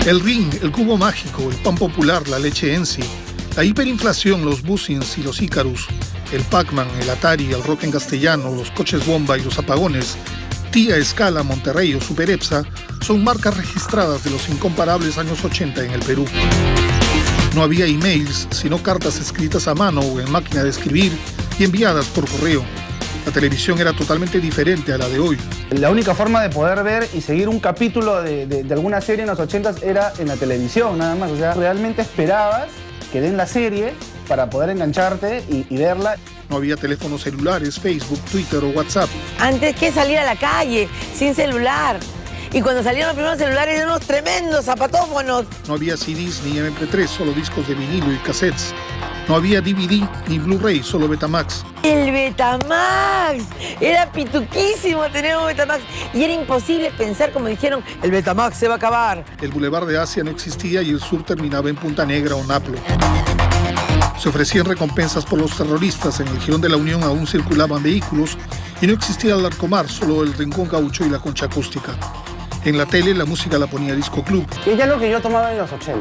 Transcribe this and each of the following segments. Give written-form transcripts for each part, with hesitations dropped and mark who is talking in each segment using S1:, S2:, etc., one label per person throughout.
S1: El ring, el cubo mágico, el pan popular, la leche Enzi, la hiperinflación, los Bussins y los Icarus, el Pac-Man, el Atari, el rock en castellano, los coches bomba y los apagones, Tía Escala, Monterrey o Super Epsa son marcas registradas de los incomparables años 80 en el Perú. No había emails, sino cartas escritas a mano o en máquina de escribir y enviadas por correo. La televisión era totalmente diferente a la de hoy.
S2: La única forma de poder ver y seguir un capítulo de alguna serie en los 80s era en la televisión, nada más. O sea, realmente esperabas que den la serie para poder engancharte y verla.
S1: No había teléfonos celulares, Facebook, Twitter o WhatsApp.
S3: Antes que salir a la calle sin celular. Y cuando salieron los primeros celulares eran unos tremendos zapatófonos.
S1: No había CDs ni MP3, solo discos de vinilo y cassettes. No había DVD ni Blu-ray, solo Betamax.
S3: El Betamax. Era pituquísimo tener un Betamax. Y era imposible pensar, como dijeron, el Betamax se va a acabar.
S1: El Boulevard de Asia no existía y el sur terminaba en Punta Negra o Naplo. Se ofrecían recompensas por los terroristas. En el Jirón de la Unión aún circulaban vehículos y no existía el Larcomar, solo el Rincón Gaucho y la Concha Acústica. En la tele la música la ponía Disco Club.
S2: Y ya lo que yo tomaba en los 80,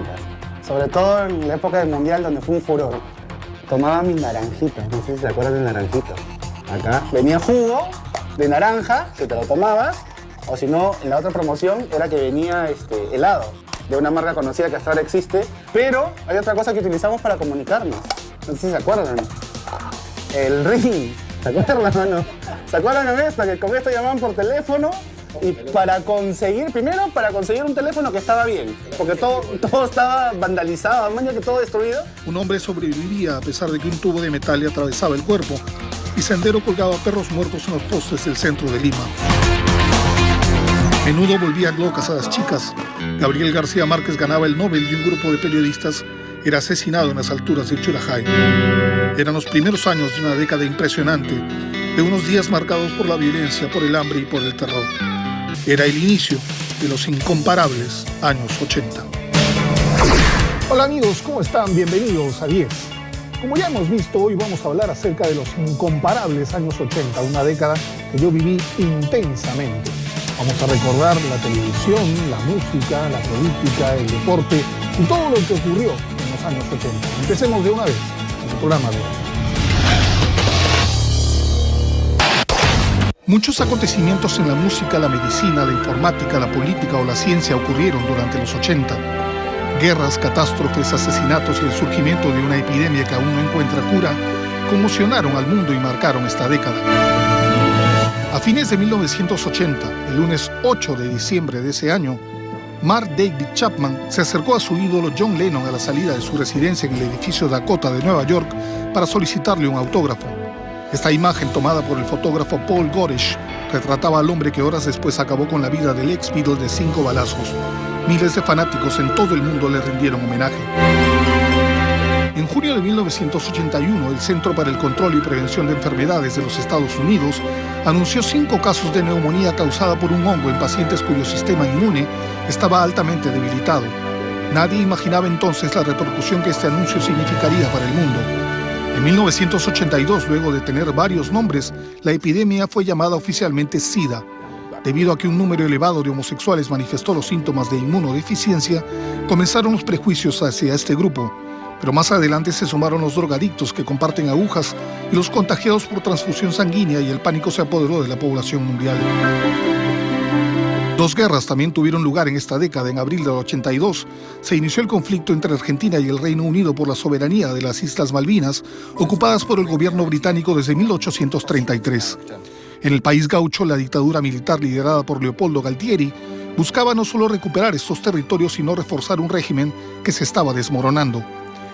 S2: sobre todo en la época del Mundial donde fue un furor. Tomaba mi naranjita, no sé si se acuerdan del naranjito. Acá venía jugo de naranja, que te lo tomabas, o si no, en la otra promoción era que venía helado, de una marca conocida que hasta ahora existe, pero hay otra cosa que utilizamos para comunicarnos. No sé si se acuerdan. El ring. ¿Se acuerdan, mano? ¿Se acuerdan de esto? Que con esto llamaban por teléfono y para conseguir un teléfono que estaba bien, porque todo estaba vandalizado, mañana que todo destruido.
S1: Un hombre sobrevivía a pesar de que un tubo de metal le atravesaba el cuerpo y Sendero colgaba perros muertos en los postes del centro de Lima. Menudo volvían locas a las chicas. Gabriel García Márquez ganaba el Nobel y un grupo de periodistas era asesinado en las alturas de Churajay. Eran los primeros años de una década impresionante, de unos días marcados por la violencia, por el hambre y por el terror. Era el inicio de los incomparables años 80. Hola amigos, ¿cómo están? Bienvenidos a 10. Como ya hemos visto, hoy vamos a hablar acerca de los incomparables años 80, una década que yo viví intensamente. Vamos a recordar la televisión, la música, la política, el deporte y todo lo que ocurrió en los años 80. Empecemos de una vez en el programa de hoy. Muchos acontecimientos en la música, la medicina, la informática, la política o la ciencia ocurrieron durante los 80. Guerras, catástrofes, asesinatos y el surgimiento de una epidemia que aún no encuentra cura conmocionaron al mundo y marcaron esta década. A fines de 1980, el lunes 8 de diciembre de ese año, Mark David Chapman se acercó a su ídolo John Lennon a la salida de su residencia en el edificio Dakota de Nueva York para solicitarle un autógrafo. Esta imagen, tomada por el fotógrafo Paul Goresh, retrataba al hombre que horas después acabó con la vida del ex Beatle de 5 balazos. Miles de fanáticos en todo el mundo le rindieron homenaje. En junio de 1981, el Centro para el Control y Prevención de Enfermedades de los Estados Unidos anunció 5 casos de neumonía causada por un hongo en pacientes cuyo sistema inmune estaba altamente debilitado. Nadie imaginaba entonces la repercusión que este anuncio significaría para el mundo. En 1982, luego de tener varios nombres, la epidemia fue llamada oficialmente SIDA. Debido a que un número elevado de homosexuales manifestó los síntomas de inmunodeficiencia, comenzaron los prejuicios hacia este grupo. Pero más adelante se sumaron los drogadictos que comparten agujas y los contagiados por transfusión sanguínea y el pánico se apoderó de la población mundial. 2 guerras también tuvieron lugar en esta década. En abril del 82 se inició el conflicto entre Argentina y el Reino Unido por la soberanía de las Islas Malvinas, ocupadas por el gobierno británico desde 1833. En el país gaucho, la dictadura militar liderada por Leopoldo Galtieri buscaba no solo recuperar estos territorios, sino reforzar un régimen que se estaba desmoronando.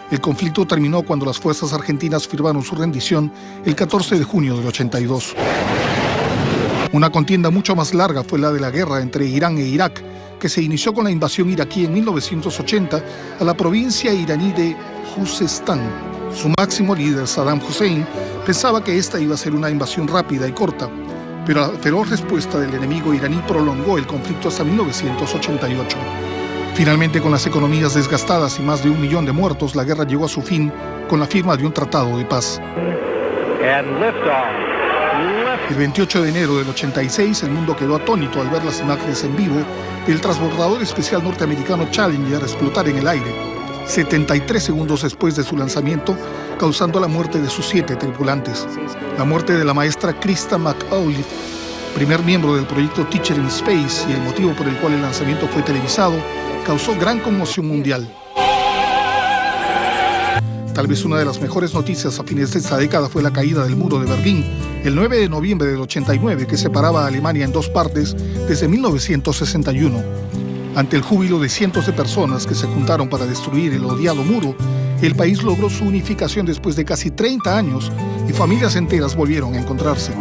S1: El conflicto terminó cuando las fuerzas argentinas firmaron su rendición el 14 de junio del 82. Una contienda mucho más larga fue la de la guerra entre Irán e Irak, que se inició con la invasión iraquí en 1980 a la provincia iraní de Juzestán. Su máximo líder, Saddam Hussein, pensaba que esta iba a ser una invasión rápida y corta, pero la feroz respuesta del enemigo iraní prolongó el conflicto hasta 1988. Finalmente, con las economías desgastadas y más de 1 millón de muertos, la guerra llegó a su fin con la firma de un tratado de paz.
S4: And liftoff.
S1: El 28 de enero del 86, el mundo quedó atónito al ver las imágenes en vivo del transbordador especial norteamericano Challenger explotar en el aire, 73 segundos después de su lanzamiento, causando la muerte de sus 7 tripulantes. La muerte de la maestra Krista McAuliffe, primer miembro del proyecto Teacher in Space y el motivo por el cual el lanzamiento fue televisado, causó gran conmoción mundial. Tal vez una de las mejores noticias a fines de esta década fue la caída del muro de Berlín, el 9 de noviembre del 89, que separaba a Alemania en 2 partes desde 1961. Ante el júbilo de cientos de personas que se juntaron para destruir el odiado muro, el país logró su unificación después de casi 30 años y familias enteras volvieron a encontrarse.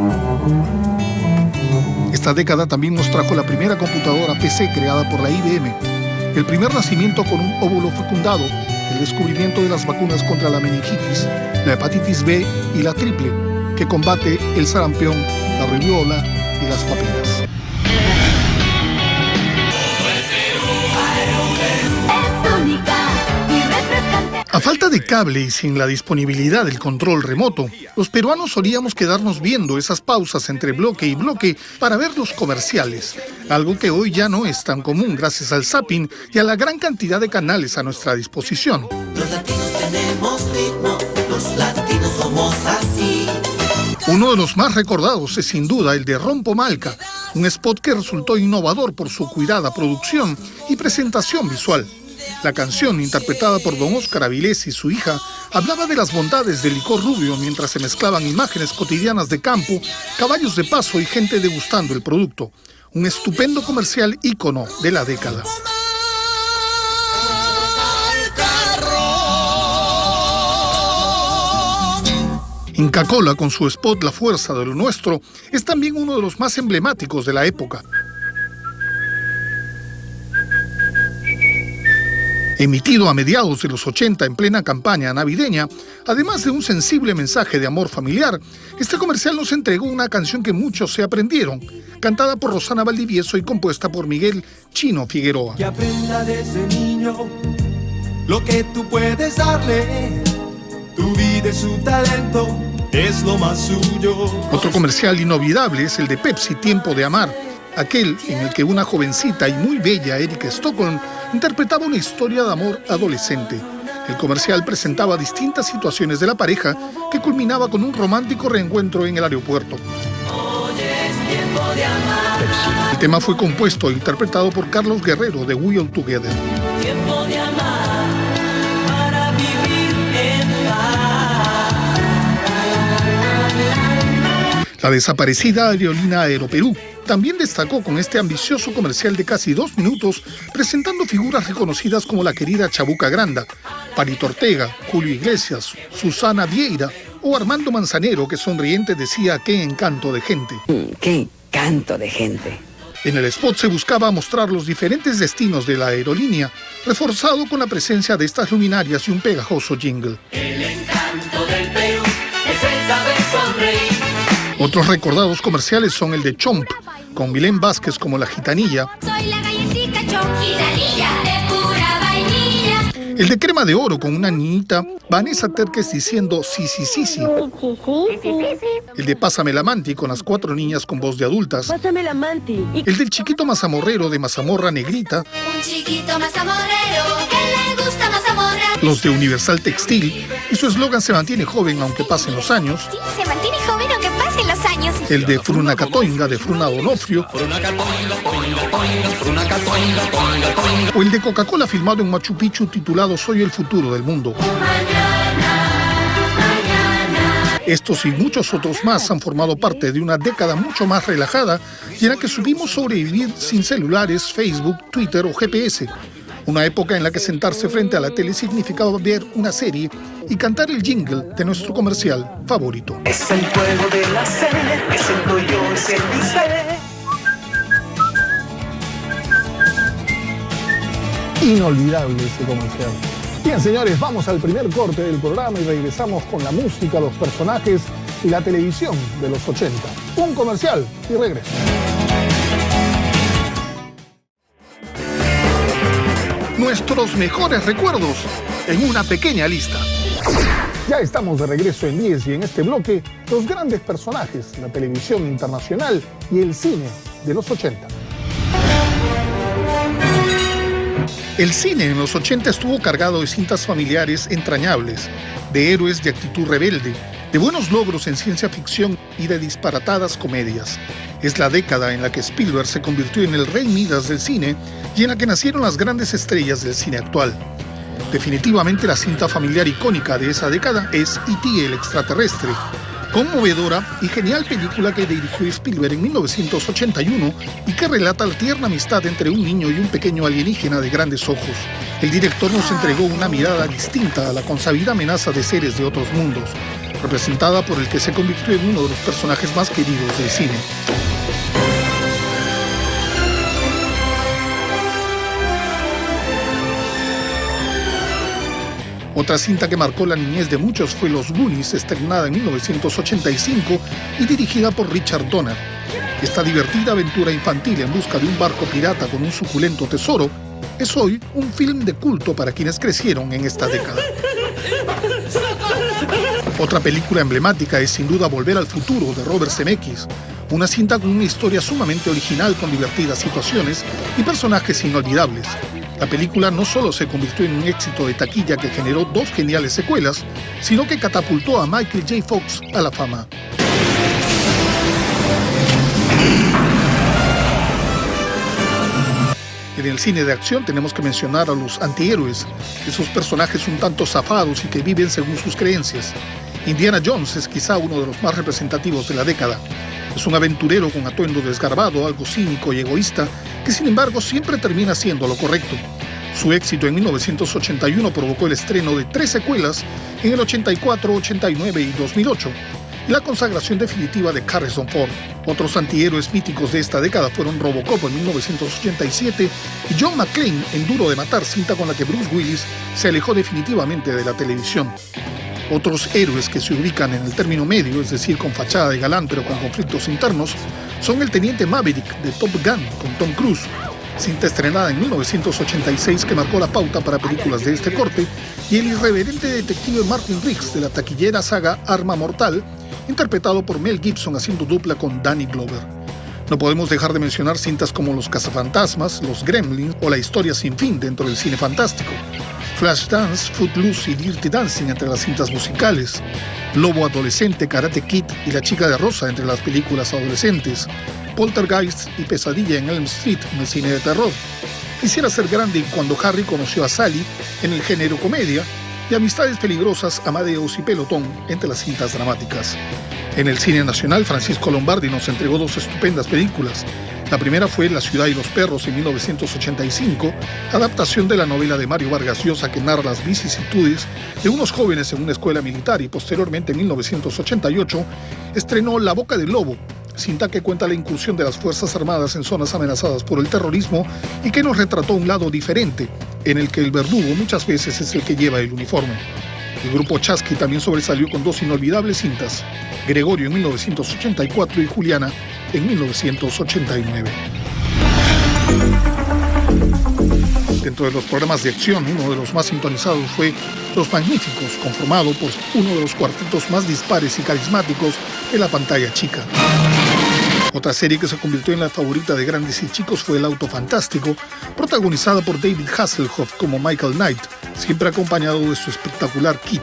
S1: Esta década también nos trajo la primera computadora PC creada por la IBM, el primer nacimiento con un óvulo fecundado, el descubrimiento de las vacunas contra la meningitis, la hepatitis B y la triple, que combate el sarampión, la rubiola y las papilas. A falta de cable y sin la disponibilidad del control remoto, los peruanos solíamos quedarnos viendo esas pausas entre bloque y bloque para ver los comerciales, algo que hoy ya no es tan común gracias al zapping y a la gran cantidad de canales a nuestra disposición.
S4: Los latinos tenemos ritmo, los latinos somos así.
S1: Uno de los más recordados es sin duda el de Rompo Malca, un spot que resultó innovador por su cuidada producción y presentación visual. La canción, interpretada por don Óscar Avilés y su hija, hablaba de las bondades del licor rubio mientras se mezclaban imágenes cotidianas de campo, caballos de paso y gente degustando el producto. Un estupendo comercial ícono de la década. Inca Kola, con su spot La fuerza de lo nuestro, es también uno de los más emblemáticos de la época. Emitido a mediados de los 80 en plena campaña navideña, además de un sensible mensaje de amor familiar, este comercial nos entregó una canción que muchos se aprendieron, cantada por Rosana Valdivieso y compuesta por Miguel Chino Figueroa.
S5: Que aprenda desde niño lo que tú puedes darle, tu vida y su talento es lo más suyo.
S1: Otro comercial inolvidable es el de Pepsi, Tiempo de Amar, aquel en el que una jovencita y muy bella Erika Stockholm interpretaba una historia de amor adolescente. El comercial presentaba distintas situaciones de la pareja que culminaba con un romántico reencuentro en el aeropuerto. El tema fue compuesto e interpretado por Carlos Guerrero de We All Together.
S4: Tiempo de amar para vivir en paz.
S1: La desaparecida aerolínea Aeroperú también destacó con este ambicioso comercial de casi 2 minutos, presentando figuras reconocidas como la querida Chabuca Granda, Palito Ortega, Julio Iglesias, Susana Vieira o Armando Manzanero, que sonriente decía "qué encanto de gente".
S3: ¡Qué encanto de gente!
S1: En el spot se buscaba mostrar los diferentes destinos de la aerolínea, reforzado con la presencia de estas luminarias y un pegajoso jingle.
S4: El encanto del Perú es el saber sonreír.
S1: Otros recordados comerciales son el de Chomp, con Milén Vázquez como la gitanilla,
S6: Soy la galletita Chonquidalilla de pura vainilla.
S1: el de Crema de Oro con una niñita, Vanessa Terques diciendo sí, sí, sí, sí, el de Pásame la Manti con las 4 niñas con voz de adultas,
S3: Pásame la manti.
S1: el del chiquito mazamorrero de Mazamorra Negrita,
S6: Un chiquito mazamorrero que le gusta mazamorra.
S1: los de Universal Textil, y su eslogan se mantiene joven aunque pasen los años,
S6: Sí, se mantiene joven aunque pasen los años.
S1: el de Frunacatoinga de Fruna Donofrio, o el de Coca-Cola filmado en Machu Picchu titulado Soy el futuro del mundo. Estos y muchos otros más han formado parte de una década mucho más relajada y en la que supimos sobrevivir sin celulares, Facebook, Twitter o GPS. Una época en la que sentarse frente a la tele significaba ver una serie y cantar el jingle de nuestro comercial favorito.
S5: Es el juego de la serie, me siento yo, es el dice.
S1: Inolvidable ese comercial. Bien, señores, vamos al primer corte del programa y regresamos con la música, los personajes y la televisión de los 80. Un comercial y regreso. Nuestros mejores recuerdos en una pequeña lista. Ya estamos de regreso en 10 y en este bloque, los grandes personajes, la televisión internacional y el cine de los 80. El cine en los 80 estuvo cargado de cintas familiares entrañables, de héroes de actitud rebelde, de buenos logros en ciencia ficción y de disparatadas comedias. Es la década en la que Spielberg se convirtió en el rey Midas del cine y en la que nacieron las grandes estrellas del cine actual. Definitivamente la cinta familiar icónica de esa década es E.T. el extraterrestre, conmovedora y genial película que dirigió Spielberg en 1981 y que relata la tierna amistad entre un niño y un pequeño alienígena de grandes ojos. El director nos entregó una mirada distinta a la consabida amenaza de seres de otros mundos, representada por el que se convirtió en uno de los personajes más queridos del cine. Otra cinta que marcó la niñez de muchos fue Los Goonies, estrenada en 1985 y dirigida por Richard Donner. Esta divertida aventura infantil en busca de un barco pirata con un suculento tesoro es hoy un film de culto para quienes crecieron en esta década. Otra película emblemática es sin duda Volver al Futuro, de Robert Zemeckis, una cinta con una historia sumamente original con divertidas situaciones y personajes inolvidables. La película no solo se convirtió en un éxito de taquilla que generó 2 geniales secuelas, sino que catapultó a Michael J. Fox a la fama. En el cine de acción tenemos que mencionar a los antihéroes, esos personajes un tanto zafados y que viven según sus creencias. Indiana Jones es quizá uno de los más representativos de la década. Es un aventurero con atuendo desgarbado, algo cínico y egoísta, que sin embargo siempre termina haciendo lo correcto. Su éxito en 1981 provocó el estreno de 3 secuelas en el 84, 89 y 2008, y la consagración definitiva de Harrison Ford. Otros antihéroes míticos de esta década fueron Robocop en 1987 y John McClane en Duro de Matar, cinta con la que Bruce Willis se alejó definitivamente de la televisión. Otros héroes que se ubican en el término medio, es decir, con fachada de galán pero con conflictos internos, son el Teniente Maverick de Top Gun con Tom Cruise, cinta estrenada en 1986 que marcó la pauta para películas de este corte, y el irreverente detective Martin Riggs de la taquillera saga Arma Mortal, interpretado por Mel Gibson haciendo dupla con Danny Glover. No podemos dejar de mencionar cintas como Los Cazafantasmas, Los Gremlins o La Historia sin fin dentro del cine fantástico. Flashdance, Footloose y Dirty Dancing entre las cintas musicales, Lobo Adolescente, Karate Kid y La Chica de Rosa entre las películas adolescentes, Poltergeist y Pesadilla en Elm Street en el cine de terror, Quisiera ser grande cuando Harry conoció a Sally en el género comedia, y Amistades peligrosas, Amadeus y Pelotón entre las cintas dramáticas. En el cine nacional, Francisco Lombardi nos entregó 2 estupendas películas. La primera fue La ciudad y los perros en 1985, adaptación de la novela de Mario Vargas Llosa que narra las vicisitudes de unos jóvenes en una escuela militar, y posteriormente en 1988 estrenó La boca del lobo, cinta que cuenta la incursión de las Fuerzas Armadas en zonas amenazadas por el terrorismo y que nos retrató un lado diferente, en el que el verdugo muchas veces es el que lleva el uniforme. El grupo Chasqui también sobresalió con 2 inolvidables cintas, Gregorio en 1984 y Juliana en 1989. Dentro de los programas de acción, uno de los más sintonizados fue Los Magníficos, conformado por uno de los cuartetos más dispares y carismáticos de la pantalla chica. Otra serie que se convirtió en la favorita de grandes y chicos fue El Auto Fantástico, protagonizada por David Hasselhoff como Michael Knight, siempre acompañado de su espectacular Kit,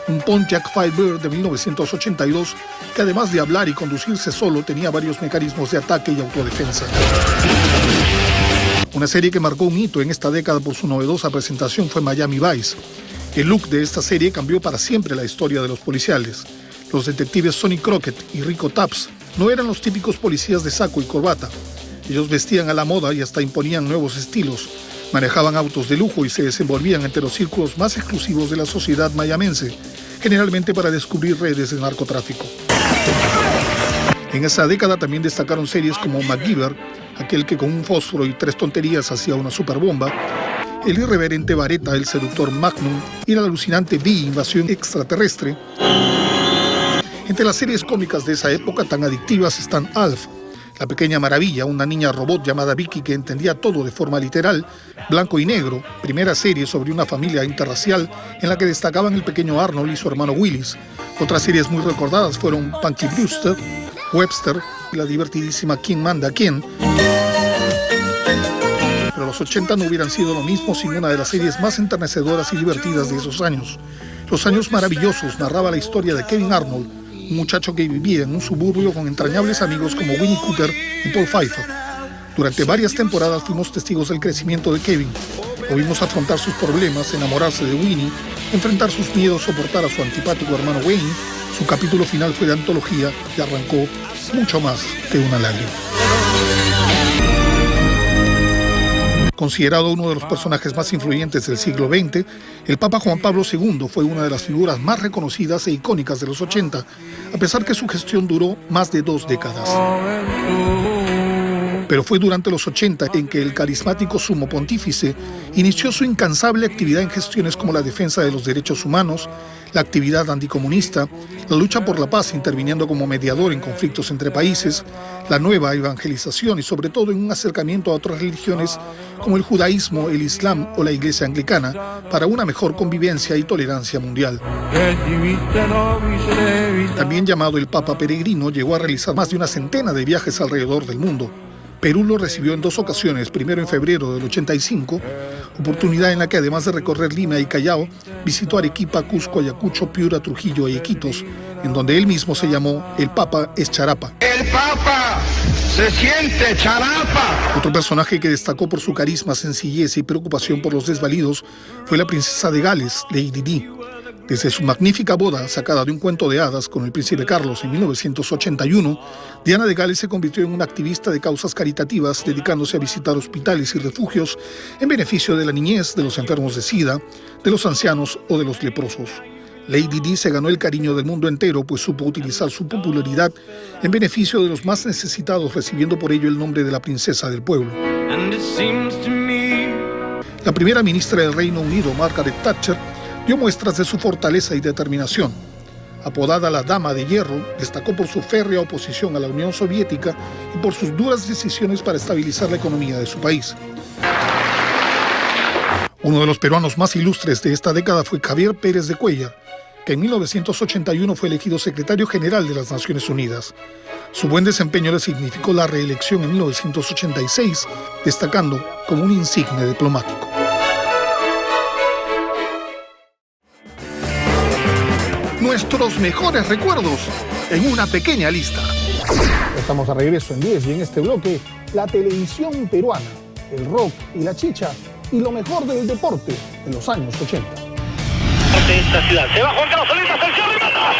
S1: un Pontiac Firebird de 1982 que además de hablar y conducirse solo tenía varios mecanismos de ataque y autodefensa. Una serie que marcó un hito en esta década por su novedosa presentación fue Miami Vice. El look de esta serie cambió para siempre la historia de los policiales. Los detectives Sonny Crockett y Rico Tubbs no eran los típicos policías de saco y corbata. Ellos vestían a la moda y hasta imponían nuevos estilos. Manejaban autos de lujo y se desenvolvían entre los círculos más exclusivos de la sociedad mayamense, generalmente para descubrir redes de narcotráfico. En esa década también destacaron series como MacGyver, aquel que con un fósforo y 3 tonterías hacía una superbomba, el irreverente Baretta, el seductor Magnum, y la alucinante V, Invasión Extraterrestre. Entre las series cómicas de esa época tan adictivas están Alf, La Pequeña Maravilla, una niña robot llamada Vicky que entendía todo de forma literal, Blanco y Negro, primera serie sobre una familia interracial en la que destacaban el pequeño Arnold y su hermano Willis. Otras series muy recordadas fueron Punky Brewster, Webster y la divertidísima ¿Quién manda a quién? Pero los 80 no hubieran sido lo mismo sin una de las series más enternecedoras y divertidas de esos años. Los Años Maravillosos narraba la historia de Kevin Arnold, un muchacho que vivía en un suburbio con entrañables amigos como Winnie Cooper y Paul Pfeiffer. Durante varias temporadas fuimos testigos del crecimiento de Kevin. Lo vimos afrontar sus problemas, enamorarse de Winnie, enfrentar sus miedos, soportar a su antipático hermano Wayne. Su capítulo final fue de antología y arrancó mucho más que una lágrima. Considerado uno de los personajes más influyentes del siglo XX, el Papa Juan Pablo II fue una de las figuras más reconocidas e icónicas de los 80, a pesar que su gestión duró más de 2 décadas. Pero fue durante los 80 en que el carismático sumo pontífice inició su incansable actividad en gestiones como la defensa de los derechos humanos, la actividad anticomunista, la lucha por la paz interviniendo como mediador en conflictos entre países, la nueva evangelización y sobre todo en un acercamiento a otras religiones como el judaísmo, el islam o la iglesia anglicana para una mejor convivencia y tolerancia mundial. También llamado el Papa Peregrino, llegó a realizar más de una centena de viajes alrededor del mundo. Perú lo recibió en 2 ocasiones, primero en febrero del 85, oportunidad en la que además de recorrer Lima y Callao, visitó Arequipa, Cusco, Ayacucho, Piura, Trujillo y Iquitos, en donde él mismo se llamó El Papa es Charapa.
S7: ¡El Papa se siente charapa!
S1: Otro personaje que destacó por su carisma, sencillez y preocupación por los desvalidos fue la princesa de Gales, Lady Di. Desde su magnífica boda, sacada de un cuento de hadas con el príncipe Carlos en 1981, Diana de Gales se convirtió en una activista de causas caritativas, dedicándose a visitar hospitales y refugios en beneficio de la niñez, de los enfermos de SIDA, de los ancianos o de los leprosos. Lady Di se ganó el cariño del mundo entero, pues supo utilizar su popularidad en beneficio de los más necesitados, recibiendo por ello el nombre de la princesa del pueblo. La primera ministra del Reino Unido, Margaret Thatcher, dio muestras de su fortaleza y determinación. Apodada la Dama de Hierro, destacó por su férrea oposición a la Unión Soviética y por sus duras decisiones para estabilizar la economía de su país. Uno de los peruanos más ilustres de esta década fue Javier Pérez de Cuéllar, que en 1981 fue elegido secretario general de las Naciones Unidas. Su buen desempeño le significó la reelección en 1986, destacando como un insigne diplomático. Nuestros mejores recuerdos en una pequeña lista. Estamos a regreso en 10 y en este bloque, la televisión peruana, el rock y la chicha y lo mejor del deporte en los años 80.
S7: Se va Juan Carlos Solís, atención, remata.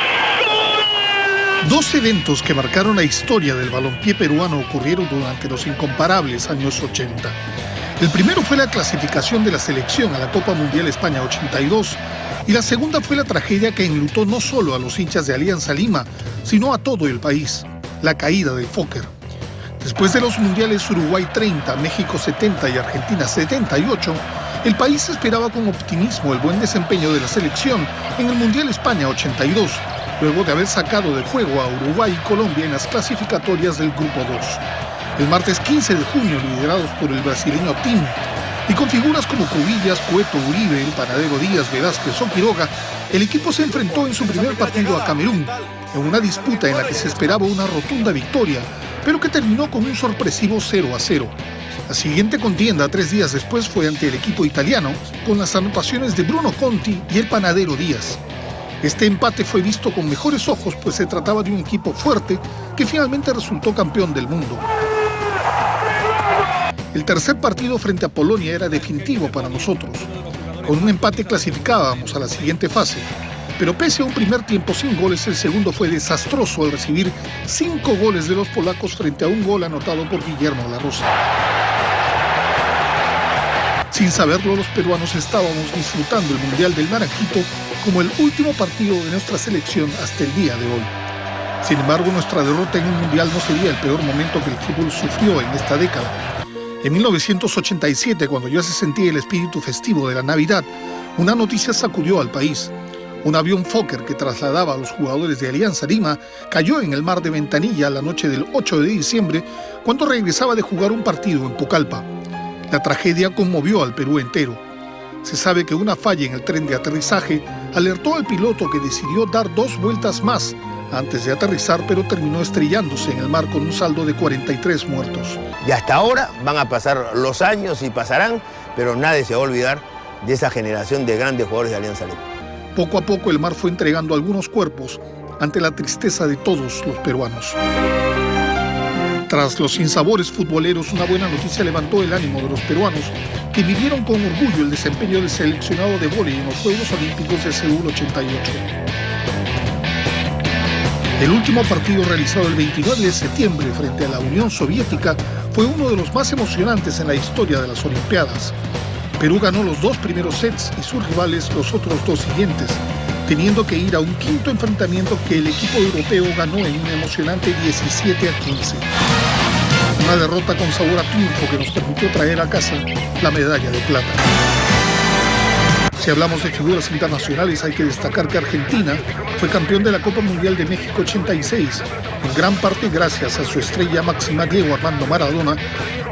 S1: 2 eventos que marcaron la historia del balompié peruano ocurrieron durante los incomparables años 80. El primero fue la clasificación de la selección a la Copa Mundial España 82 y la segunda fue la tragedia que enlutó no solo a los hinchas de Alianza Lima, sino a todo el país, la caída del Fokker. Después de los mundiales Uruguay 30, México 70 y Argentina 78, el país esperaba con optimismo el buen desempeño de la selección en el Mundial España 82, luego de haber sacado de juego a Uruguay y Colombia en las clasificatorias del Grupo 2. El martes 15 de junio, liderados por el brasileño Tim, y con figuras como Cubillas, Cueto, Uribe, el Panadero Díaz, Velázquez o Quiroga, el equipo se enfrentó en su primer partido a Camerún, en una disputa en la que se esperaba una rotunda victoria, pero que terminó con un sorpresivo 0-0. La siguiente contienda, 3 días después, fue ante el equipo italiano, con las anotaciones de Bruno Conti y el Panadero Díaz. Este empate fue visto con mejores ojos, pues se trataba de un equipo fuerte que finalmente resultó campeón del mundo. El tercer partido frente a Polonia era definitivo para nosotros. Con un empate clasificábamos a la siguiente fase, pero pese a un primer tiempo sin goles, el segundo fue desastroso al recibir 5 goles de los polacos frente a un gol anotado por Guillermo La Rosa. Sin saberlo, los peruanos estábamos disfrutando el Mundial del Naranjito como el último partido de nuestra selección hasta el día de hoy. Sin embargo, nuestra derrota en un Mundial no sería el peor momento que el fútbol sufrió en esta década. En 1987, cuando ya se sentía el espíritu festivo de la Navidad, una noticia sacudió al país. Un avión Fokker que trasladaba a los jugadores de Alianza Lima cayó en el mar de Ventanilla la noche del 8 de diciembre cuando regresaba de jugar un partido en Pucallpa. La tragedia conmovió al Perú entero. Se sabe que una falla en el tren de aterrizaje alertó al piloto, que decidió dar 2 vueltas más antes de aterrizar, pero terminó estrellándose en el mar con un saldo de 43 muertos.
S8: Y hasta ahora van a pasar los años y pasarán, pero nadie se va a olvidar de esa generación de grandes jugadores de Alianza Lima.
S1: Poco a poco el mar fue entregando algunos cuerpos ante la tristeza de todos los peruanos. Tras los sinsabores futboleros, una buena noticia levantó el ánimo de los peruanos, que vivieron con orgullo el desempeño del seleccionado de vóley en los Juegos Olímpicos de Seúl 88. El último partido, realizado el 29 de septiembre frente a la Unión Soviética, fue uno de los más emocionantes en la historia de las Olimpiadas. Perú ganó los 2 primeros sets y sus rivales los otros 2 siguientes, teniendo que ir a un quinto enfrentamiento que el equipo europeo ganó en un emocionante 17-15. Una derrota con sabor a triunfo que nos permitió traer a casa la medalla de plata. Si hablamos de figuras internacionales, hay que destacar que Argentina fue campeón de la Copa Mundial de México 86, en gran parte gracias a su estrella máxima Diego Armando Maradona,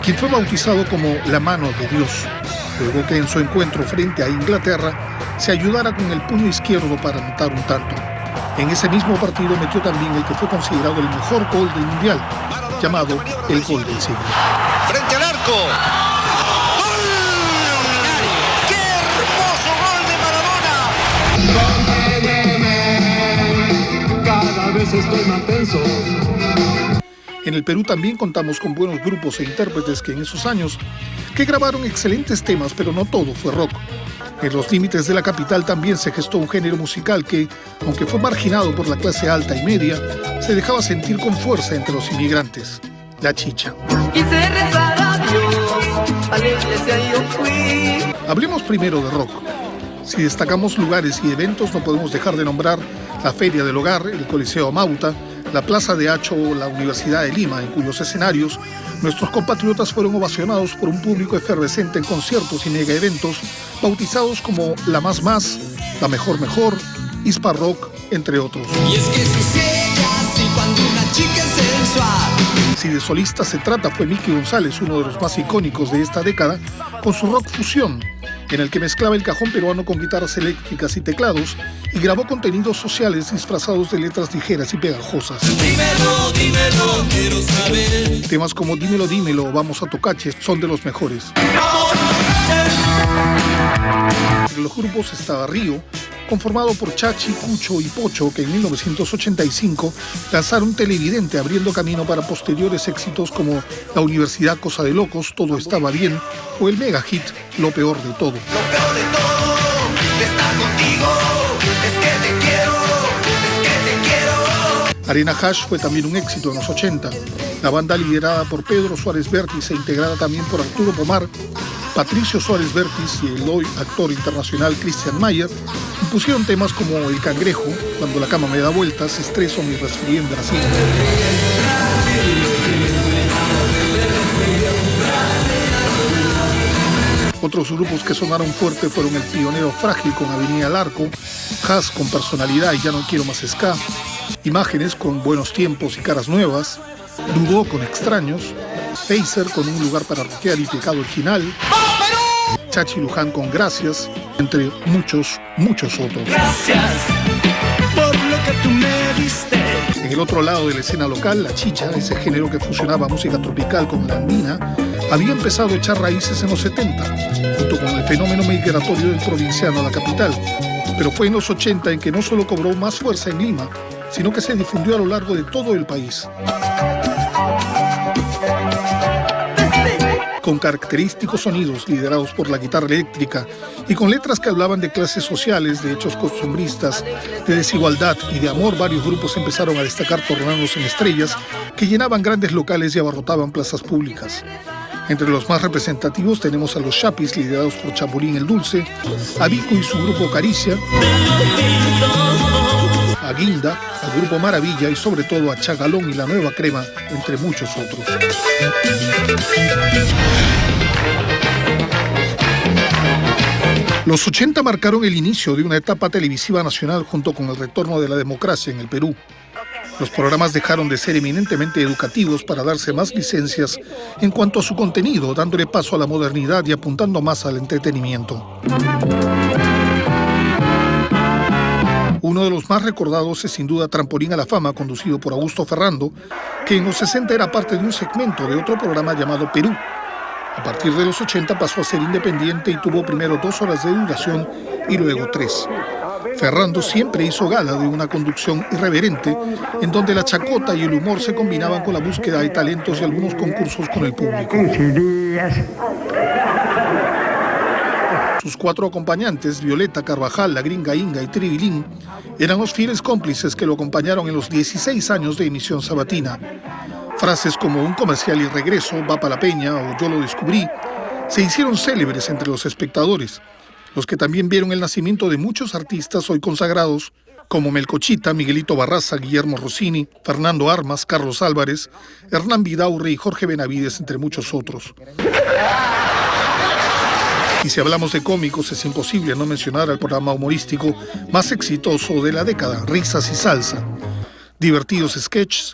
S1: quien fue bautizado como la mano de Dios, luego que en su encuentro frente a Inglaterra se ayudara con el puño izquierdo para anotar un tanto. En ese mismo partido metió también el que fue considerado el mejor gol del Mundial, llamado el gol del siglo.
S9: Frente al arco. ¡Gol! ¡Qué hermoso gol de Maradona!
S5: Cada vez estoy más tenso.
S1: En el Perú también contamos con buenos grupos e intérpretes que en esos años que grabaron excelentes temas, pero no todo fue rock. En los límites de la capital también se gestó un género musical que, aunque fue marginado por la clase alta y media, se dejaba sentir con fuerza entre los inmigrantes: la chicha.
S10: Quise rezar a Dios, a la iglesia yo fui.
S1: Hablemos primero de rock. Si destacamos lugares y eventos, no podemos dejar de nombrar la Feria del Hogar, el Coliseo Mauta, la Plaza de Hacho o la Universidad de Lima, en cuyos escenarios nuestros compatriotas fueron ovacionados por un público efervescente en conciertos y mega eventos bautizados como La Más Más, La Mejor Mejor, Ispa Rock, entre otros.
S9: Y es que si así cuando una chica es sensual.
S1: Si de solista se trata, fue Miki González, uno de los más icónicos de esta década, con su rock fusión, en el que mezclaba el cajón peruano con guitarras eléctricas y teclados y grabó contenidos sociales disfrazados de letras ligeras y pegajosas.
S9: Dímelo, dímelo, quiero saber.
S1: Temas como Dímelo, dímelo, Vamos a Tocache son de los mejores. Entre los grupos estaba Río, conformado por Chachi, Cucho y Pocho, que en 1985 lanzaron Televidente, abriendo camino para posteriores éxitos como La Universidad Cosa de Locos, Todo Estaba Bien, o el mega hit Lo Peor de Todo.
S9: Lo peor de todo, de estar contigo, es que te quiero, es que te quiero.
S1: Arena Hash fue también un éxito en los 80. La banda, liderada por Pedro Suárez Vértiz e integrada también por Arturo Pomar, Patricio Suárez Vértiz y el hoy actor internacional Christian Mayer, impusieron temas como El Cangrejo, Cuando la cama me da vueltas, Estreso, Mi resfrié en Brasil. Otros grupos que sonaron fuerte fueron El Pionero Frágil con Avenida al Arco, Jazz con Personalidad y Ya no quiero más ska, Imágenes con Buenos Tiempos y Caras Nuevas, Dudó con Extraños, Phaser con Un lugar para rockear y Pecado Original, Chachi Luján con Gracias, entre muchos, muchos otros.
S9: Gracias por lo que tú me diste.
S1: En el otro lado de la escena local, la chicha, ese género que fusionaba música tropical con la andina, había empezado a echar raíces en los 70, junto con el fenómeno migratorio del provinciano a la capital. Pero fue en los 80 en que no solo cobró más fuerza en Lima, sino que se difundió a lo largo de todo el país. Con característicos sonidos liderados por la guitarra eléctrica y con letras que hablaban de clases sociales, de hechos costumbristas, de desigualdad y de amor, varios grupos empezaron a destacar tornándose en estrellas que llenaban grandes locales y abarrotaban plazas públicas. Entre los más representativos tenemos a los Chapis, liderados por Chapulín el Dulce, a Vico y su grupo Caricia, a Guinda, al grupo Maravilla y sobre todo a Chagalón y la Nueva Crema, entre muchos otros. Los 80 marcaron el inicio de una etapa televisiva nacional junto con el retorno de la democracia en el Perú. Los programas dejaron de ser eminentemente educativos para darse más licencias en cuanto a su contenido, dándole paso a la modernidad y apuntando más al entretenimiento. Uno de los más recordados es sin duda Trampolín a la Fama, conducido por Augusto Ferrando, que en los 60 era parte de un segmento de otro programa llamado Perú. A partir de los 80 pasó a ser independiente y tuvo primero 2 horas de duración y luego 3. Ferrando siempre hizo gala de una conducción irreverente, en donde la chacota y el humor se combinaban con la búsqueda de talentos y algunos concursos con el público. Sus 4 acompañantes, Violeta, Carvajal, La Gringa Inga y Tribilín, eran los fieles cómplices que lo acompañaron en los 16 años de emisión sabatina. Frases como "un comercial y regreso", "va pa' la peña" o "yo lo descubrí" se hicieron célebres entre los espectadores, los que también vieron el nacimiento de muchos artistas hoy consagrados, como Melcochita, Miguelito Barraza, Guillermo Rossini, Fernando Armas, Carlos Álvarez, Hernán Vidaurre y Jorge Benavides, entre muchos otros. Y si hablamos de cómicos, es imposible no mencionar al programa humorístico más exitoso de la década, Risas y Salsa. Divertidos sketches,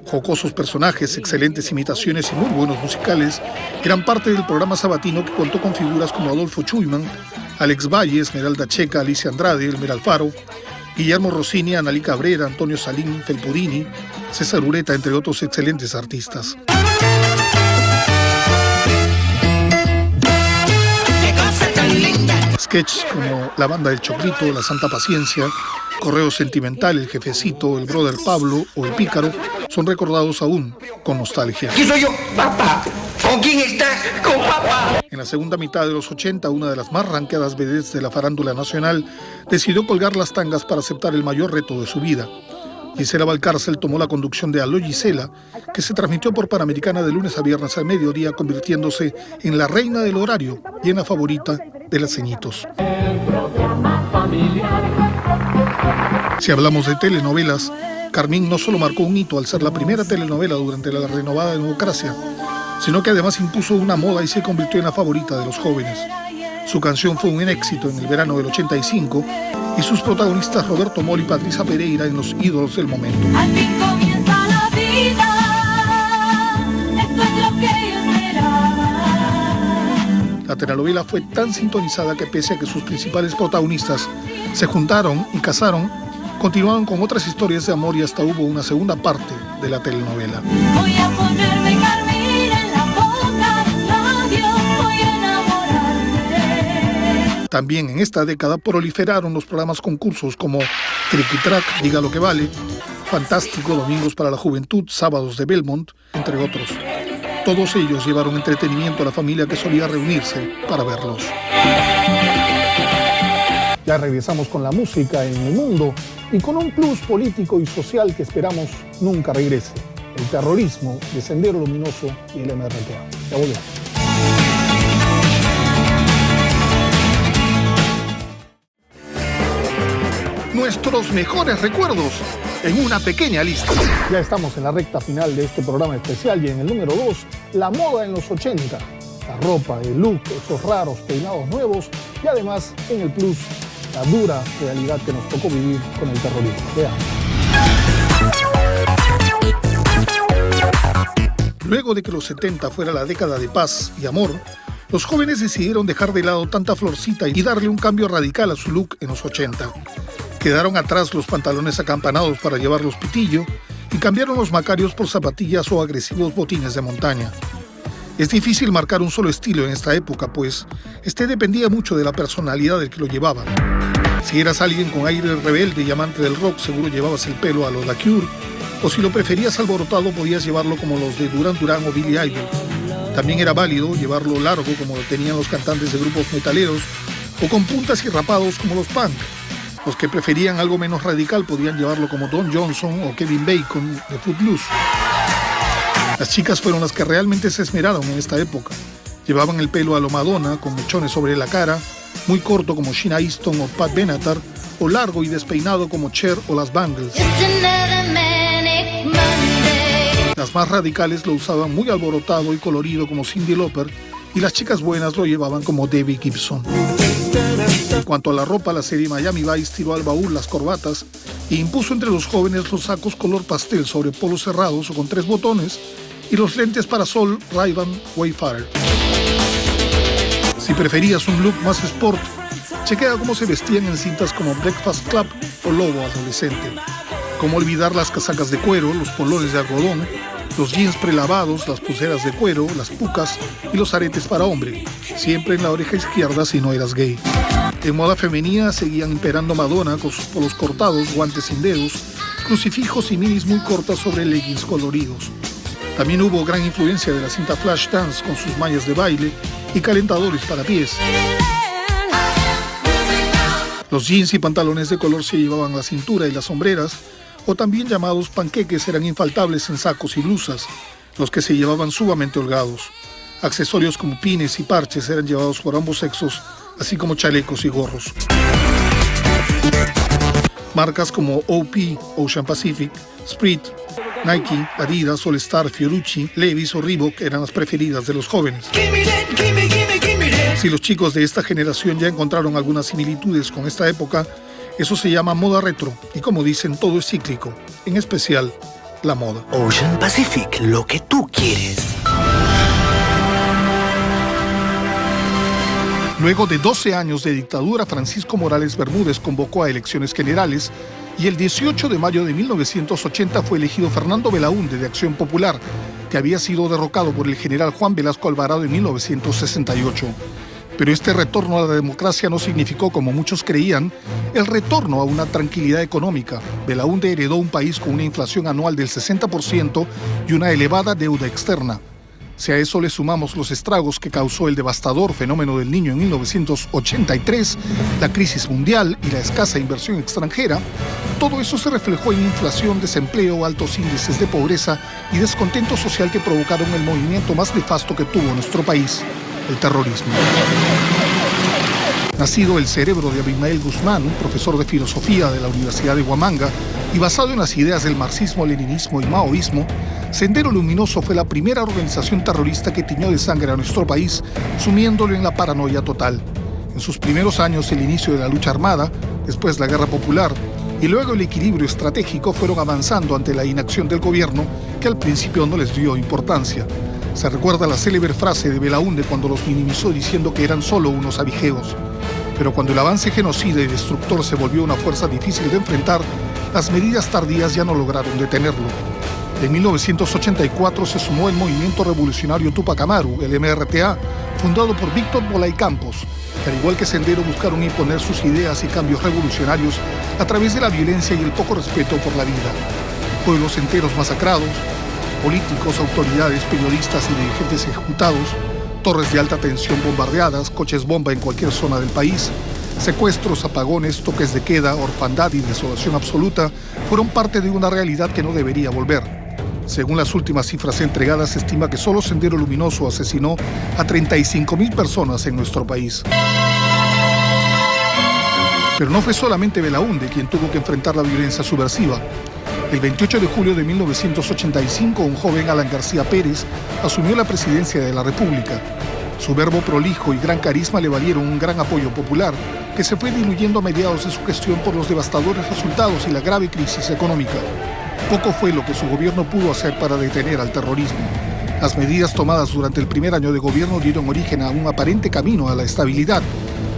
S1: jocosos personajes, excelentes imitaciones y muy buenos musicales eran parte del programa sabatino, que contó con figuras como Adolfo Chuyman, Alex Valle, Esmeralda Checa, Alicia Andrade, Elmer Alfaro, Guillermo Rossini, Analí Cabrera, Antonio Salín, Felpurini, César Ureta, entre otros excelentes artistas. Sketches como La Banda del Choclito, La Santa Paciencia, Correo Sentimental, El Jefecito, El Brother Pablo o El Pícaro son recordados aún con nostalgia.
S10: ¿Quién soy yo? ¡Papá! ¿Con quién estás? ¡Con papá!
S1: En la segunda mitad de los 80, una de las más ranqueadas vedettes de la farándula nacional decidió colgar las tangas para aceptar el mayor reto de su vida. Gisela Valcárcel tomó la conducción de Aló Gisela, que se transmitió por Panamericana de lunes a viernes al mediodía, convirtiéndose en la reina del horario y en la favorita de las ceñitos. Si hablamos de telenovelas, Carmín no solo marcó un hito al ser la primera telenovela durante la renovada democracia, sino que además impuso una moda y se convirtió en la favorita de los jóvenes. Su canción fue un éxito en el verano del 85 y sus protagonistas Roberto Mol y Patricia Pereira en los ídolos del momento.
S6: Al fin comienza la vida, esto es lo que yo esperaba.
S1: La telenovela fue tan sintonizada que, pese a que sus principales protagonistas se juntaron y casaron, continuaban con otras historias de amor y hasta hubo una segunda parte de la telenovela.
S6: Voy a ponerme carmín en la boca, labios, voy a enamorarme.
S1: También en esta década proliferaron los programas concursos como Triqui Track, Diga lo que vale, Fantástico, Domingos para la Juventud, Sábados de Belmont, entre otros. Todos ellos llevaron entretenimiento a la familia que solía reunirse para verlos. Ya regresamos con la música en el mundo y con un plus político y social que esperamos nunca regrese: el terrorismo de Sendero Luminoso y el MRTA. Ya volvemos. Nuestros mejores recuerdos en una pequeña lista. Ya estamos en la recta final de este programa especial y en el número 2, la moda en los 80. La ropa, el look, esos raros peinados nuevos y además en el plus, la dura realidad que nos tocó vivir con el terrorismo. Veamos. Luego de que los 70 fuera la década de paz y amor, los jóvenes decidieron dejar de lado tanta florcita y darle un cambio radical a su look en los 80. Quedaron atrás los pantalones acampanados para llevarlos pitillo y cambiaron los macarios por zapatillas o agresivos botines de montaña. Es difícil marcar un solo estilo en esta época, pues este dependía mucho de la personalidad del que lo llevaba. Si eras alguien con aire rebelde y amante del rock, seguro llevabas el pelo a los The Cure, o si lo preferías alborotado, podías llevarlo como los de Duran Duran o Billy Idol. También era válido llevarlo largo, como lo tenían los cantantes de grupos metaleros, o con puntas y rapados como los punk. Los que preferían algo menos radical podían llevarlo como Don Johnson o Kevin Bacon de Footloose. Las chicas fueron las que realmente se esmeraron en esta época. Llevaban el pelo a lo Madonna, con mechones sobre la cara, muy corto como Sheena Easton o Pat Benatar, o largo y despeinado como Cher o las Bangles. Las más radicales lo usaban muy alborotado y colorido como Cyndi Lauper, y las chicas buenas lo llevaban como Debbie Gibson. En cuanto a la ropa, la serie Miami Vice tiró al baúl las corbatas e impuso entre los jóvenes los sacos color pastel sobre polos cerrados o con 3 botones y los lentes para sol Ray-Ban Wayfarer. Si preferías un look más sport, chequea cómo se vestían en cintas como Breakfast Club o Lobo Adolescente. Cómo olvidar las casacas de cuero, los polones de algodón, los jeans prelavados, las pulseras de cuero, las pucas y los aretes para hombre, siempre en la oreja izquierda si no eras gay. En moda femenina seguían imperando Madonna con sus polos cortados, guantes sin dedos, crucifijos y minis muy cortas sobre leggings coloridos. También hubo gran influencia de la cinta Flashdance con sus mallas de baile y calentadores para pies. Los jeans y pantalones de color se llevaban a la cintura y las sombreras, o también llamados panqueques, eran infaltables en sacos y blusas, los que se llevaban sumamente holgados. Accesorios como pines y parches eran llevados por ambos sexos, así como chalecos y gorros. Marcas como OP, Ocean Pacific, Sprite, Nike, Adidas, All Star, Fiorucci, Levi's o Reebok eran las preferidas de los jóvenes. Si los chicos de esta generación ya encontraron algunas similitudes con esta época, eso se llama moda retro, y como dicen, todo es cíclico, en especial la moda.
S11: Ocean Pacific, lo que tú quieres.
S1: Luego de 12 años de dictadura, Francisco Morales Bermúdez convocó a elecciones generales y el 18 de mayo de 1980 fue elegido Fernando Belaúnde de Acción Popular, que había sido derrocado por el general Juan Velasco Alvarado en 1968. Pero este retorno a la democracia no significó, como muchos creían, el retorno a una tranquilidad económica. Belaúnde heredó un país con una inflación anual del 60% y una elevada deuda externa. Si a eso le sumamos los estragos que causó el devastador fenómeno del Niño en 1983, la crisis mundial y la escasa inversión extranjera, todo eso se reflejó en inflación, desempleo, altos índices de pobreza y descontento social que provocaron el movimiento más nefasto que tuvo nuestro país, el terrorismo. Nacido el cerebro de Abimael Guzmán, un profesor de filosofía de la Universidad de Huamanga, y basado en las ideas del marxismo, leninismo y maoísmo, Sendero Luminoso fue la primera organización terrorista que tiñó de sangre a nuestro país, sumiéndolo en la paranoia total. En sus primeros años, el inicio de la lucha armada, después la guerra popular y luego el equilibrio estratégico fueron avanzando ante la inacción del gobierno, que al principio no les dio importancia. Se recuerda la célebre frase de Belaúnde cuando los minimizó diciendo que eran solo unos abigeos. Pero cuando el avance genocida y destructor se volvió una fuerza difícil de enfrentar, las medidas tardías ya no lograron detenerlo. En 1984 se sumó el movimiento revolucionario Tupac Amaru, el MRTA, fundado por Víctor Bolay Campos, que al igual que Sendero buscaron imponer sus ideas y cambios revolucionarios a través de la violencia y el poco respeto por la vida. Pueblos enteros masacrados, políticos, autoridades, periodistas y dirigentes ejecutados, torres de alta tensión bombardeadas, coches bomba en cualquier zona del país, secuestros, apagones, toques de queda, orfandad y desolación absoluta fueron parte de una realidad que no debería volver. Según las últimas cifras entregadas, se estima que solo Sendero Luminoso asesinó a 35,000 personas en nuestro país. Pero no fue solamente Belaúnde quien tuvo que enfrentar la violencia subversiva. El 28 de julio de 1985, un joven Alan García Pérez asumió la presidencia de la República. Su verbo prolijo y gran carisma le valieron un gran apoyo popular, que se fue diluyendo a mediados de su gestión por los devastadores resultados y la grave crisis económica. Poco fue lo que su gobierno pudo hacer para detener al terrorismo. Las medidas tomadas durante el primer año de gobierno dieron origen a un aparente camino a la estabilidad,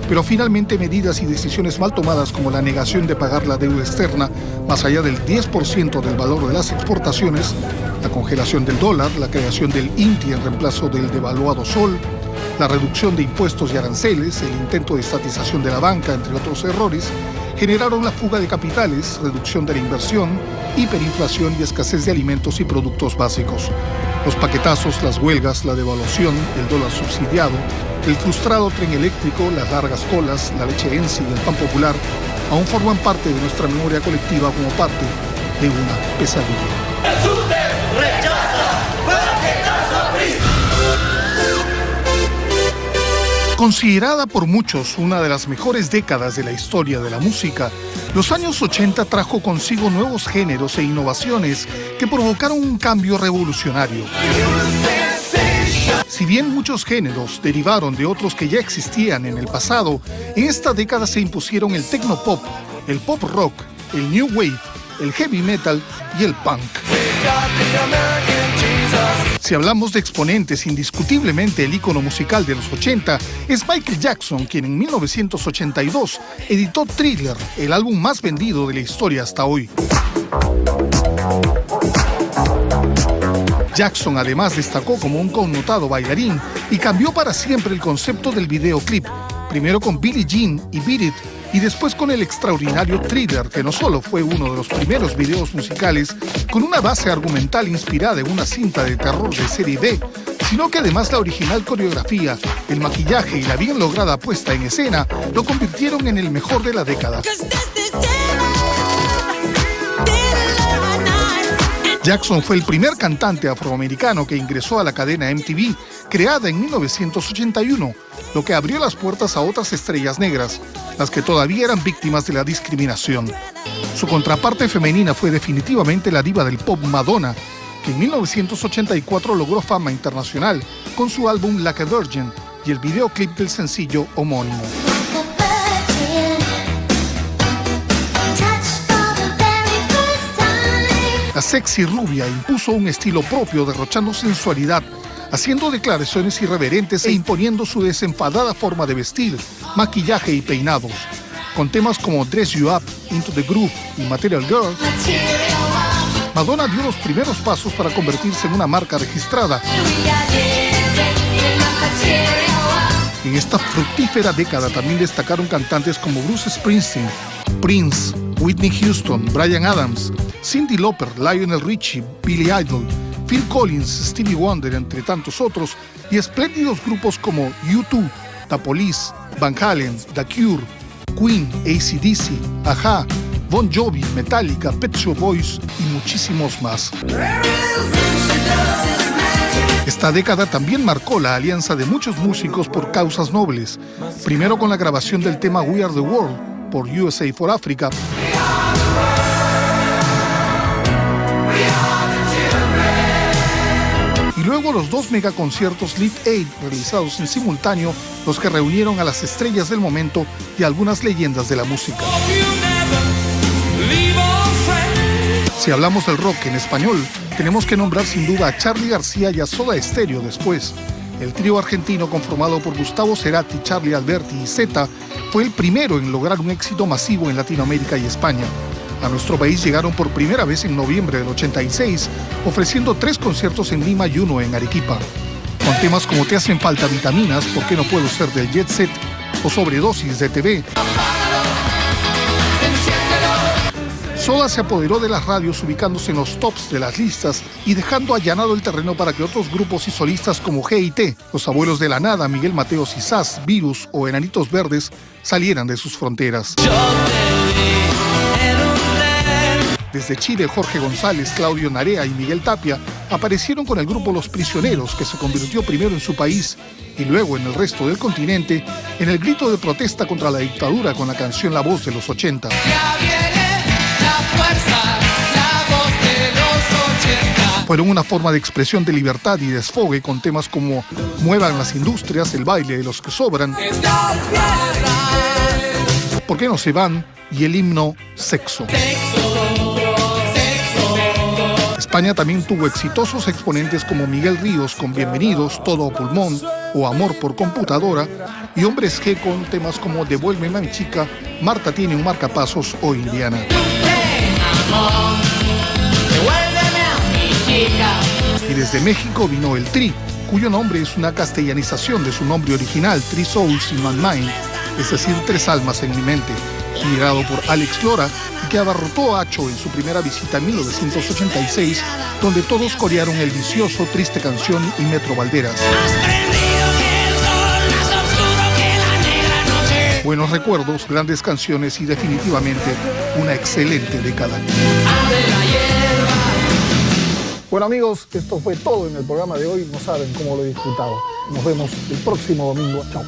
S1: pero finalmente medidas y decisiones mal tomadas como la negación de pagar la deuda externa más allá del 10% del valor de las exportaciones, la congelación del dólar, la creación del INTI en reemplazo del devaluado sol, la reducción de impuestos y aranceles, el intento de estatización de la banca, entre otros errores, generaron la fuga de capitales, reducción de la inversión, hiperinflación y escasez de alimentos y productos básicos. Los paquetazos, las huelgas, la devaluación, el dólar subsidiado, el frustrado tren eléctrico, las largas colas, la leche Ensi y el pan popular aún forman parte de nuestra memoria colectiva como parte de una pesadilla. Considerada por muchos una de las mejores décadas de la historia de la música, los años 80 trajo consigo nuevos géneros e innovaciones que provocaron un cambio revolucionario. Si bien muchos géneros derivaron de otros que ya existían en el pasado, en esta década se impusieron el techno-pop, el pop rock, el new wave, el heavy metal y el punk. Si hablamos de exponentes, indiscutiblemente el ícono musical de los 80 es Michael Jackson, quien en 1982 editó Thriller, el álbum más vendido de la historia hasta hoy. Jackson además destacó como un connotado bailarín y cambió para siempre el concepto del videoclip, primero con Billie Jean y Beat It, y después con el extraordinario Thriller, que no solo fue uno de los primeros videos musicales con una base argumental inspirada en una cinta de terror de serie B, sino que además la original coreografía, el maquillaje y la bien lograda puesta en escena lo convirtieron en el mejor de la década. Jackson fue el primer cantante afroamericano que ingresó a la cadena MTV, creada en 1981, lo que abrió las puertas a otras estrellas negras, las que todavía eran víctimas de la discriminación. Su contraparte femenina fue definitivamente la diva del pop Madonna, que en 1984 logró fama internacional con su álbum Like a Virgin y el videoclip del sencillo homónimo. La sexy rubia impuso un estilo propio, derrochando sensualidad, haciendo declaraciones irreverentes e imponiendo su desenfadada forma de vestir, maquillaje y peinados. Con temas como Dress You Up, Into the Groove y Material Girl, Madonna dio los primeros pasos para convertirse en una marca registrada. En esta fructífera década también destacaron cantantes como Bruce Springsteen, Prince, Whitney Houston, Bryan Adams, Cyndi Lauper, Lionel Richie, Billy Idol, Phil Collins, Stevie Wonder, entre tantos otros, y espléndidos grupos como U2, The Police, Van Halen, The Cure, Queen, AC/DC, Aha, Bon Jovi, Metallica, Pet Shop Boys y muchísimos más. Esta década también marcó la alianza de muchos músicos por causas nobles, primero con la grabación del tema We Are the World por USA for Africa, y luego los dos megaconciertos Live Aid realizados en simultáneo, los que reunieron a las estrellas del momento y algunas leyendas de la música. Si hablamos del rock en español, tenemos que nombrar sin duda a Charly García y a Soda Stereo después. El trío argentino conformado por Gustavo Cerati, Charly Alberti y Zeta fue el primero en lograr un éxito masivo en Latinoamérica y España. A nuestro país llegaron por primera vez en noviembre del 86, ofreciendo 3 conciertos en Lima y 1 en Arequipa. Con temas como Te hacen falta vitaminas, ¿Por qué no puedo ser del Jet Set? O Sobredosis de TV. Soda se apoderó de las radios ubicándose en los tops de las listas y dejando allanado el terreno para que otros grupos y solistas como G&T, Los Abuelos de la Nada, Miguel Mateos y Sass, Virus o Enanitos Verdes salieran de sus fronteras. Desde Chile, Jorge González, Claudio Narea y Miguel Tapia aparecieron con el grupo Los Prisioneros, que se convirtió primero en su país y luego en el resto del continente en el grito de protesta contra la dictadura con la canción La Voz de los 80. Fueron una forma de expresión de libertad y desfogue con temas como Muevan las industrias, El baile de los que sobran, ¿Por qué no se van? Y el himno Sexo. España también tuvo exitosos exponentes como Miguel Ríos con Bienvenidos, Todo a Pulmón o Amor por Computadora, y Hombres G con temas como Devuélveme a mi chica, Marta tiene un marcapasos o Indiana. Y desde México vino el Tri, cuyo nombre es una castellanización de su nombre original, Three Souls in My Mind, es decir, 3 almas en mi mente, liderado por Alex Lora, y que abarrotó a Acho en su primera visita en 1986, donde todos corearon El Vicioso, Triste Canción y Metro Valderas. Buenos recuerdos, grandes canciones y definitivamente una excelente década. Bueno amigos, esto fue todo en el programa de hoy. No saben cómo lo he disfrutado. Nos vemos el próximo domingo. Chao.